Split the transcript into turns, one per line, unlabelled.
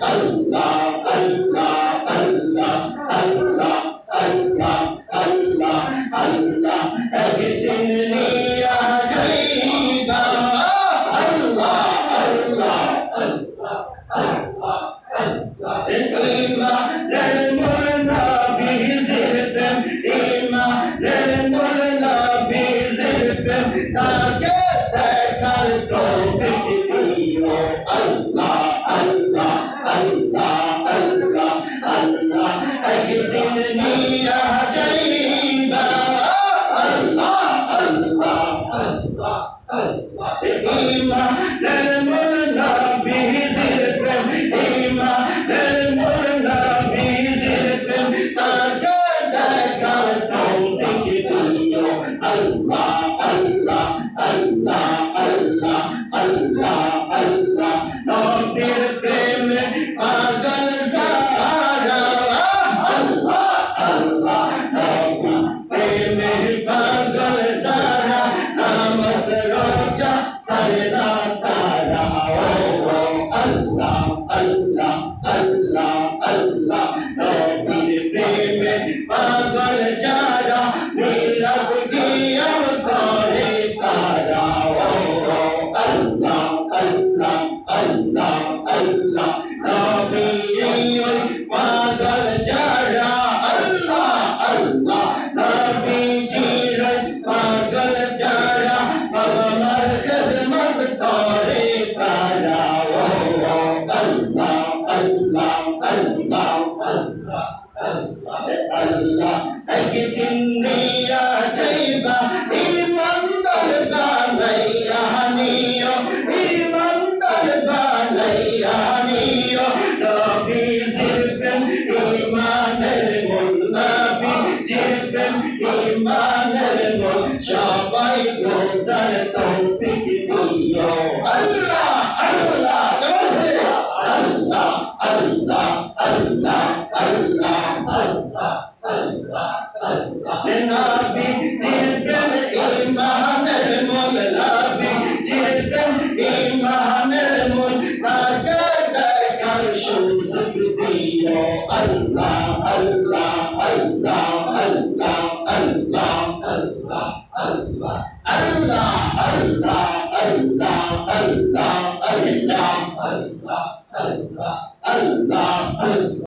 আল্লাহ আল্লাহ আল্লাহ আল্লাহ আল্লাহ আল্লাহ আল্লাহ একদিন নিয়া যাইবা আল্লাহ আল্লাহ আল্লাহ আল্লাহ আল্লাহ ইমানের মোলা বিজিরবেন ইমানের মোলা বিজিরবেন তাকে দেখার তৌফিক দিও আল্লাহ আল্লাহ আল্লাহ আল্লাহ আল্লাহ একদিন নিয়া যাইবা আল্লাহ আল্লাহ আল্লাহ আল্লাহ ইমানের মোলা বিজিরবেন ইমানের মোলা বিজিরবেন তাকে দেখার তৌফিক দিও আল্লাহ আল্লাহ আল্লাহ আল্লাহ আল্লাহ আল্লাহ নবীর প্রেমে পাগল যারা আল্লাহ আল্লাহ নবীর প্রেমে পাগল যারা নামাজ রোজা ছাড়ে না তারা আল্লাহ আল্লাহ আল্লাহ আল্লাহ নবীর প্রেমে পাগল যারা নীরব কিয়াম করে তারা আল্লাহ আল্লাহ আল্লাহ আল্লাহ নবীর পাগল যারা আল্লাহ আল্লাহ নবীজির পাগল যারা আমার খিদমত করে তারা আল্লাহ আল্লাহ আল্লাহ আল্লাহ আল্লাহ একদিন দিয়া যাইবা ইমানদার বানাইয়া নিও ইমানদার বানাইয়া নিও নবী জিরবেন ইমানের মূল নবী জিরবেন ইমানের মূল সবাই বোঝার তৌফিক দিও আল্লাহ আল্লাহ আল্লাহ আল্লাহ আল্লাহ আল্লাহ আল্লাহ আল্লাহ আল্লাহ নবী জিরবেন ইমানের মূল নবী জিরবেন ইমানের মূল তাকে দেখার সুযোগ দিও আল্লাহ আল্লাহ আল্লাহ আল্লাহ আল্লাহ আল্লাহ আল্লাহ আল্লাহ আল্লাহ আল্লাহ আল্লাহ আল্লাহ আল্লাহ আল্লাহ আল্লাহ